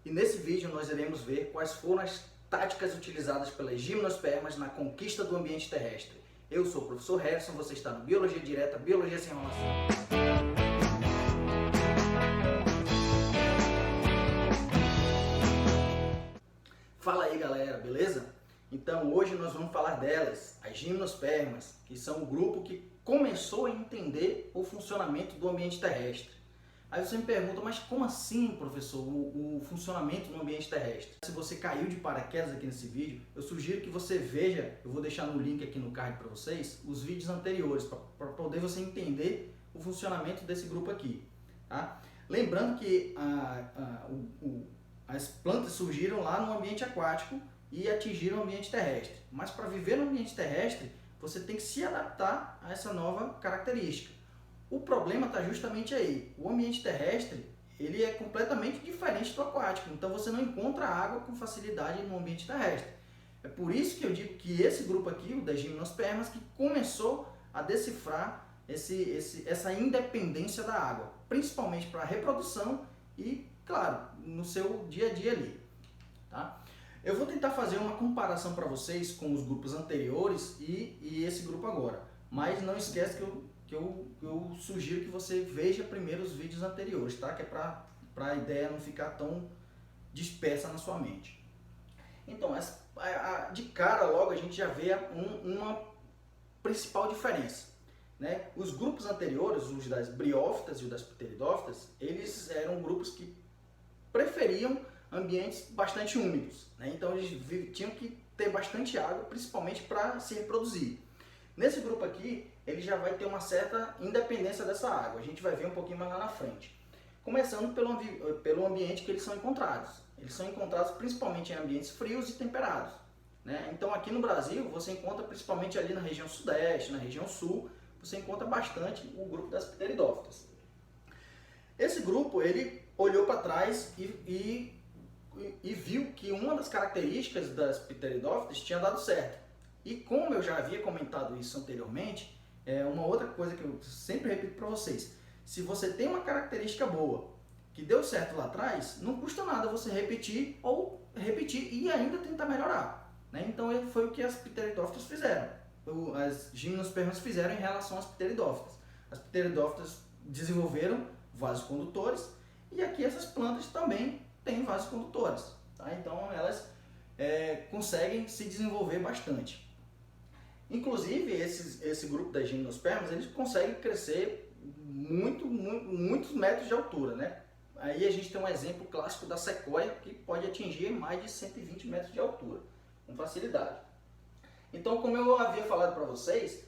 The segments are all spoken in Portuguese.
e nesse vídeo nós iremos ver quais foram as táticas utilizadas pelas gimnospermas na conquista do ambiente terrestre. Eu sou o professor Harrison, você está no Biologia Direta, Biologia Sem Enrolação. Fala aí galera, beleza? Então hoje nós vamos falar delas, as gimnospermas, que são o grupo que começou a entender o funcionamento do ambiente terrestre. Aí você me pergunta, mas como assim, professor, o funcionamento do ambiente terrestre? Se você caiu de paraquedas aqui nesse vídeo, eu sugiro que você veja, eu vou deixar no link aqui no card para vocês, os vídeos anteriores, para poder você entender o funcionamento desse grupo aqui. Tá? Lembrando que as plantas surgiram lá no ambiente aquático e atingiram o ambiente terrestre. Mas para viver no ambiente terrestre, você tem que se adaptar a essa nova característica. O problema está justamente aí. O ambiente terrestre ele é completamente diferente do aquático, então você não encontra água com facilidade no ambiente terrestre. É por isso que eu digo que esse grupo aqui, o das gimnospermas, que começou a decifrar essa independência da água, principalmente para a reprodução e, claro, no seu dia a dia ali. Tá? Eu vou tentar fazer uma comparação para vocês com os grupos anteriores e esse grupo agora, mas não esquece que eu sugiro que você veja primeiro os vídeos anteriores, tá? Que é para a ideia não ficar tão dispersa na sua mente. Então, de cara logo a gente já vê uma principal diferença. Né? Os grupos anteriores, os das briófitas e os das pteridófitas, eles eram grupos que preferiam ambientes bastante úmidos. Né? Então eles tinham que ter bastante água, principalmente para se reproduzir. Nesse grupo aqui, ele já vai ter uma certa independência dessa água. A gente vai ver um pouquinho mais lá na frente. Começando pelo ambiente que eles são encontrados. Eles são encontrados principalmente em ambientes frios e temperados. Né? Então aqui no Brasil, você encontra principalmente ali na região sudeste, na região sul, você encontra bastante o grupo das pteridófitas. Esse grupo, ele olhou para trás e viu que uma das características das pteridófitas tinha dado certo. E como eu já havia comentado isso anteriormente, uma outra coisa que eu sempre repito para vocês, se você tem uma característica boa, que deu certo lá atrás, não custa nada você repetir e ainda tentar melhorar. Né? Então foi o que as pteridófitas fizeram, as gimnospermas fizeram em relação às pteridófitas. As pteridófitas desenvolveram vasos condutores e aqui essas plantas também têm vasos condutores. Tá? Então elas conseguem se desenvolver bastante. Inclusive, esse grupo das gimnospermas, eles conseguem crescer muitos metros de altura, né? Aí a gente tem um exemplo clássico da sequoia, que pode atingir mais de 120 metros de altura, com facilidade. Então, como eu havia falado para vocês,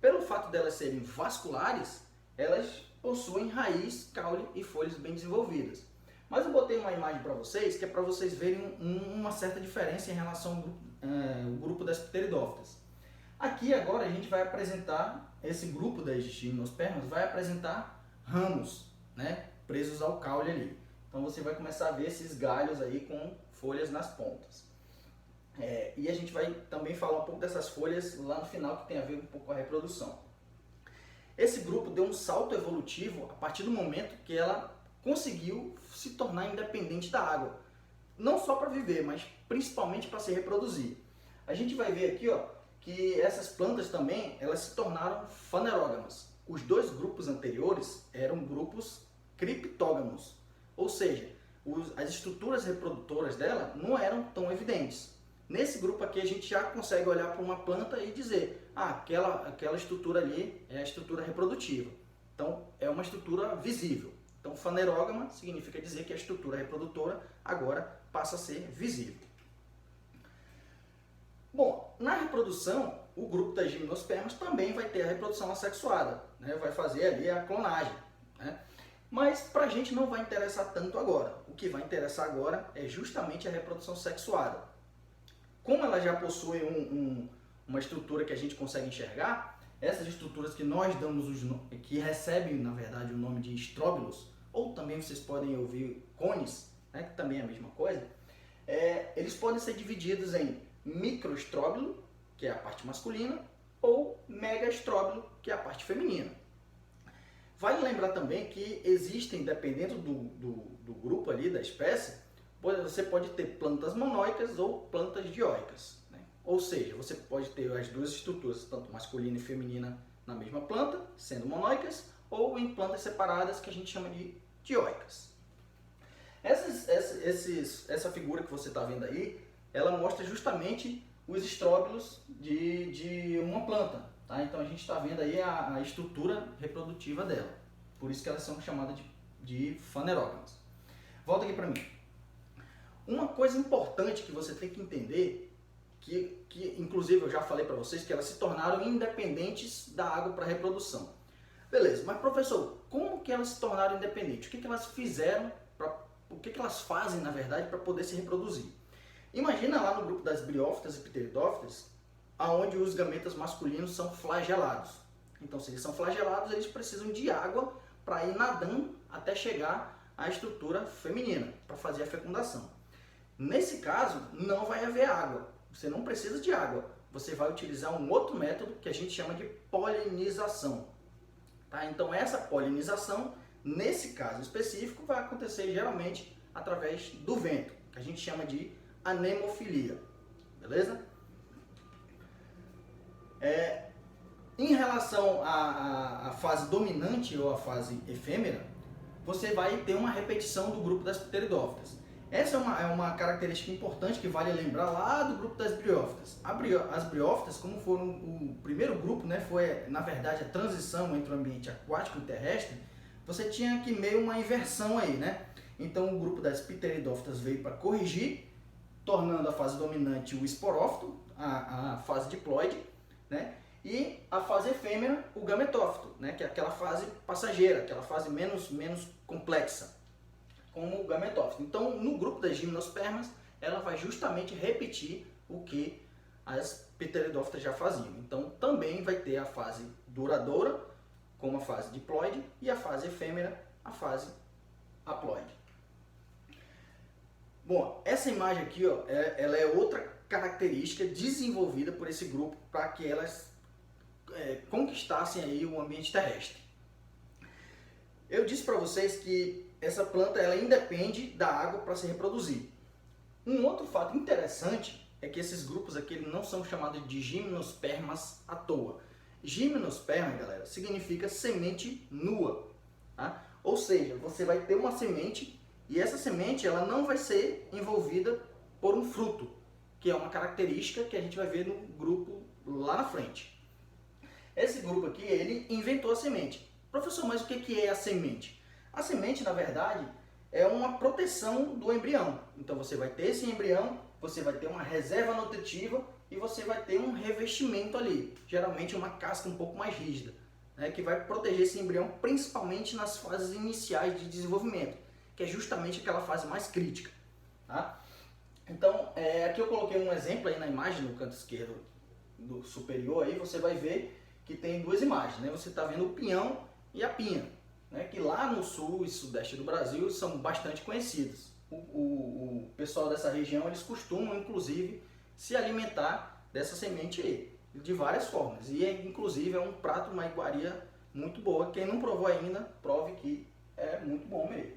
pelo fato delas serem vasculares, elas possuem raiz, caule e folhas bem desenvolvidas. Mas eu botei uma imagem para vocês, que é para vocês verem uma certa diferença em relação ao grupo das pteridófitas. Aqui agora a gente vai apresentar, esse grupo das gimnospermas vai apresentar ramos, né, presos ao caule ali. Então você vai começar a ver esses galhos aí com folhas nas pontas. E a gente vai também falar um pouco dessas folhas lá no final, que tem a ver um pouco com a reprodução. Esse grupo deu um salto evolutivo a partir do momento que ela conseguiu se tornar independente da água. Não só para viver, mas principalmente para se reproduzir. A gente vai ver aqui, ó, que essas plantas também elas se tornaram fanerógamas. Os dois grupos anteriores eram grupos criptógamos, ou seja, as estruturas reprodutoras dela não eram tão evidentes. Nesse grupo aqui a gente já consegue olhar para uma planta e dizer, aquela estrutura ali é a estrutura reprodutiva. Então é uma estrutura visível. Então fanerógama significa dizer que a estrutura reprodutora agora passa a ser visível. Bom, na reprodução, o grupo das gimnospermas também vai ter a reprodução assexuada, né? Vai fazer ali a clonagem. Né? Mas para a gente não vai interessar tanto agora. O que vai interessar agora é justamente a reprodução sexuada. Como ela já possui uma estrutura que a gente consegue enxergar, essas estruturas que nós damos, que recebem na verdade o nome de estróbilos, ou também vocês podem ouvir cones, né? Que também é a mesma coisa, eles podem ser divididos em microestróbilo, que é a parte masculina, ou megaestróbilo, que é a parte feminina. Vale lembrar também que existem, dependendo do grupo ali, da espécie, você pode ter plantas monóicas ou plantas dioicas, né? Ou seja, você pode ter as duas estruturas, tanto masculina e feminina, na mesma planta, sendo monóicas, ou em plantas separadas, que a gente chama de dioicas. Essa figura que você está vendo aí, ela mostra justamente os estróbilos de uma planta. Tá? Então a gente está vendo aí a estrutura reprodutiva dela. Por isso que elas são chamadas de fanerógamas. Volta aqui para mim. Uma coisa importante que você tem que entender, que inclusive eu já falei para vocês, que elas se tornaram independentes da água para reprodução. Beleza, mas professor, como que elas se tornaram independentes? O que elas fizeram, o que elas fazem na verdade para poder se reproduzir? Imagina lá no grupo das briófitas e pteridófitas, onde os gametas masculinos são flagelados. Então, se eles são flagelados, eles precisam de água para ir nadando até chegar à estrutura feminina, para fazer a fecundação. Nesse caso, não vai haver água. Você não precisa de água. Você vai utilizar um outro método que a gente chama de polinização. Tá? Então, essa polinização, nesse caso específico, vai acontecer geralmente através do vento, que a gente chama de anemofilia. Beleza? Em relação à fase dominante ou à fase efêmera, você vai ter uma repetição do grupo das pteridófitas. Essa é uma característica importante que vale lembrar lá do grupo das briófitas. As briófitas, como foram o primeiro grupo, né, foi na verdade a transição entre o ambiente aquático e terrestre, você tinha aqui meio uma inversão aí, né? Então o grupo das pteridófitas veio para corrigir, tornando a fase dominante o esporófito, a fase diploide, né? E a fase efêmera, o gametófito, né? Que é aquela fase passageira, aquela fase menos complexa, como o gametófito. Então, no grupo das gimnospermas, ela vai justamente repetir o que as pteridófitas já faziam. Então, também vai ter a fase duradoura, como a fase diploide, e a fase efêmera, a fase haploide. Bom, essa imagem aqui, ó, ela é outra característica desenvolvida por esse grupo para que elas conquistassem aí o ambiente terrestre. Eu disse para vocês que essa planta ela independe da água para se reproduzir. Um outro fato interessante é que esses grupos aqui não são chamados de gimnospermas à toa. Gimnosperma, galera, significa semente nua. Tá? Ou seja, você vai ter uma semente e essa semente ela não vai ser envolvida por um fruto, que é uma característica que a gente vai ver no grupo lá na frente. Esse grupo aqui, ele inventou a semente. Professor, mas o que é a semente? A semente, na verdade, é uma proteção do embrião. Então você vai ter esse embrião, você vai ter uma reserva nutritiva e você vai ter um revestimento ali, geralmente uma casca um pouco mais rígida, né, que vai proteger esse embrião principalmente nas fases iniciais de desenvolvimento, que é justamente aquela fase mais crítica. Tá? Então, aqui eu coloquei um exemplo aí na imagem, no canto esquerdo do superior, aí você vai ver que tem duas imagens, né? Você está vendo o pinhão e a pinha, né? Que lá no sul e sudeste do Brasil são bastante conhecidos. O pessoal dessa região, eles costumam, inclusive, se alimentar dessa semente aí, de várias formas. E, inclusive, é um prato, uma iguaria muito boa. Quem não provou ainda, prove que é muito bom mesmo.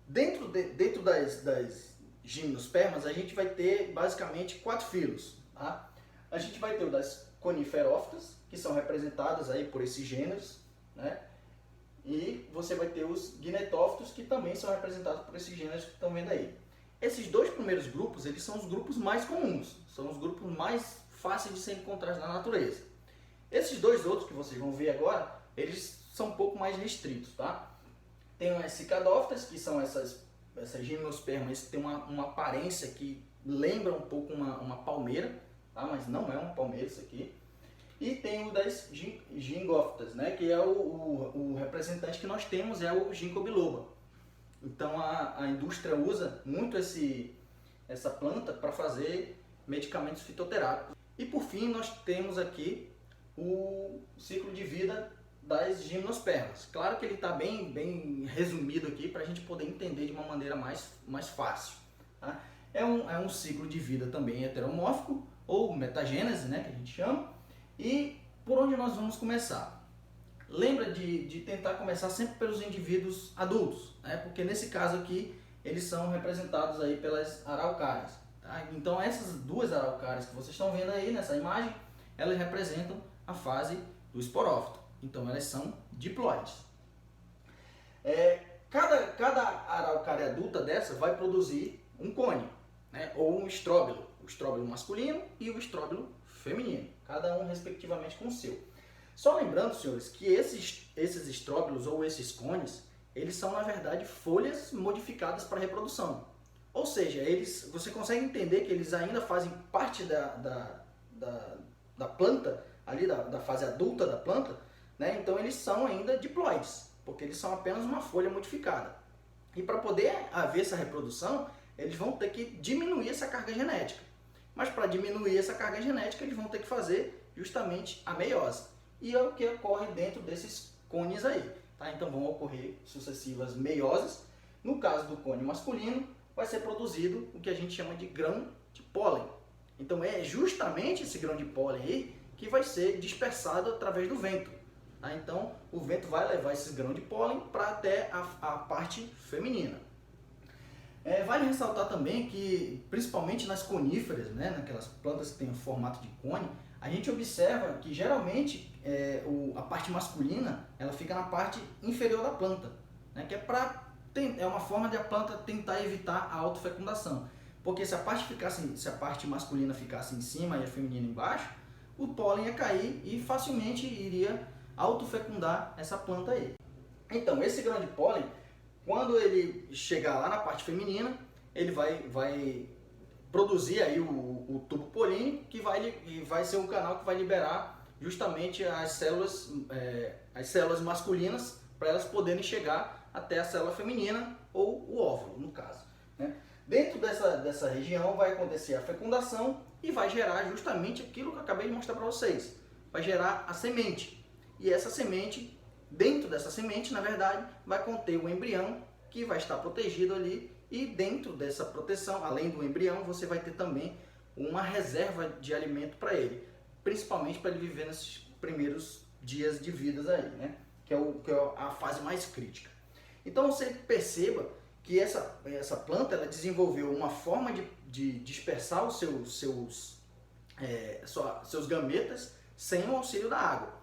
Dentro das gimnospermas, a gente vai ter, basicamente, 4 filos. Tá? A gente vai ter o das coniferófitas, que são representadas aí por esses gêneros, né? E você vai ter os guinetófitos, que também são representados por esses gêneros que estão vendo aí. Esses dois primeiros grupos, eles são os grupos mais comuns, são os grupos mais fáceis de ser encontrados na natureza. Esses dois outros que vocês vão ver agora, eles são um pouco mais restritos, tá? Tem as cicadófitas, que são essas gimnospermas que tem uma aparência que lembra um pouco uma palmeira, tá? Mas não é uma palmeira isso aqui. E tem o das gingófitas, né? Que é o representante que nós temos, é o ginkgo biloba. Então a indústria usa muito essa planta para fazer medicamentos fitoterápicos. E por fim nós temos aqui o ciclo de vida das gimnospermas. Claro que ele está bem resumido aqui para a gente poder entender de uma maneira mais fácil. Tá? É um ciclo de vida também heteromórfico, ou metagênese, né, que a gente chama. E por onde nós vamos começar? Lembra de tentar começar sempre pelos indivíduos adultos, né? Porque nesse caso aqui eles são representados aí pelas araucárias. Tá? Então essas duas araucárias que vocês estão vendo aí nessa imagem, elas representam a fase do esporófito. Então elas são diploides. Cada araucária adulta dessa vai produzir um cone, né? Ou um estróbilo. O estróbilo masculino e o estróbilo feminino. Cada um respectivamente com o seu. Só lembrando, senhores, que esses estróbilos ou esses cones, eles são, na verdade, folhas modificadas para reprodução. Ou seja, você consegue entender que eles ainda fazem parte da planta, ali da fase adulta da planta, né? Então eles são ainda diploides, porque eles são apenas uma folha modificada. E para poder haver essa reprodução, eles vão ter que diminuir essa carga genética. Mas para diminuir essa carga genética, eles vão ter que fazer justamente a meiose. E é o que ocorre dentro desses cones aí. Tá? Então vão ocorrer sucessivas meioses. No caso do cone masculino, vai ser produzido o que a gente chama de grão de pólen. Então é justamente esse grão de pólen aí que vai ser dispersado através do vento. Tá? Então o vento vai levar esses grãos de pólen para até a parte feminina. Vale ressaltar também que, principalmente nas coníferas, né, naquelas plantas que têm o formato de cone, a gente observa que geralmente a parte masculina ela fica na parte inferior da planta, né, que é uma forma de a planta tentar evitar a autofecundação. Porque se a parte masculina ficasse em cima e a feminina embaixo, o pólen ia cair e facilmente iria autofecundar essa planta aí. Então, esse grão de pólen, quando ele chegar lá na parte feminina, ele vai produzir aí o tubo polínico, que vai ser um canal que vai liberar justamente as células masculinas para elas poderem chegar até a célula feminina ou o óvulo, no caso. Né? Dentro dessa região vai acontecer a fecundação e vai gerar justamente aquilo que eu acabei de mostrar para vocês. Vai gerar a semente. E essa semente, dentro dessa semente, na verdade, vai conter o embrião que vai estar protegido ali. E dentro dessa proteção, além do embrião, você vai ter também uma reserva de alimento para ele. Principalmente para ele viver nesses primeiros dias de vida aí, né? Que é a fase mais crítica. Então você perceba que essa planta ela desenvolveu uma forma de dispersar os seus gametas sem o auxílio da água.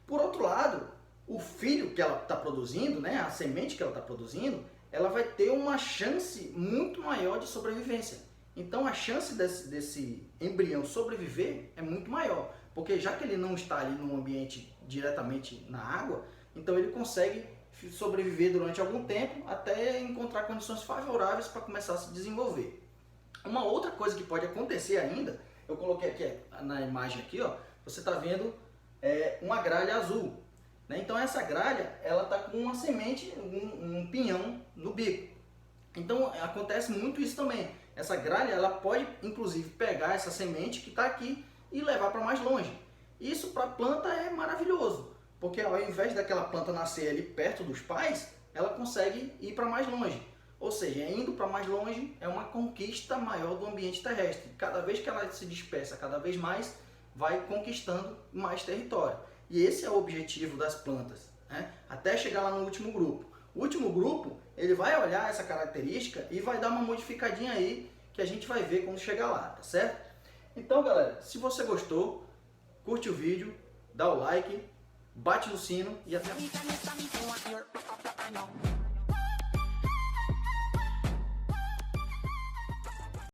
Por outro lado, o filho que ela está produzindo, né, a semente que ela está produzindo, ela vai ter uma chance muito maior de sobrevivência. Então a chance desse embrião sobreviver é muito maior, porque já que ele não está ali no ambiente diretamente na água, então ele consegue sobreviver durante algum tempo até encontrar condições favoráveis para começar a se desenvolver. Uma outra coisa que pode acontecer ainda, eu coloquei aqui na imagem aqui, ó, você está vendo uma gralha azul. Né? Então essa gralha ela está com uma semente, um pinhão no bico. Então acontece muito isso também. Essa gralha ela pode inclusive pegar essa semente que está aqui e levar para mais longe. Isso para a planta é maravilhoso, porque ao invés daquela planta nascer ali perto dos pais, ela consegue ir para mais longe. Ou seja, indo para mais longe é uma conquista maior do ambiente terrestre. Cada vez que ela se dispersa, cada vez mais vai conquistando mais território. E esse é o objetivo das plantas, né? Até chegar lá no último grupo. O último grupo, ele vai olhar essa característica e vai dar uma modificadinha aí que a gente vai ver quando chegar lá, tá certo? Então, galera, se você gostou, curte o vídeo, dá o like, bate no sino e até a próxima.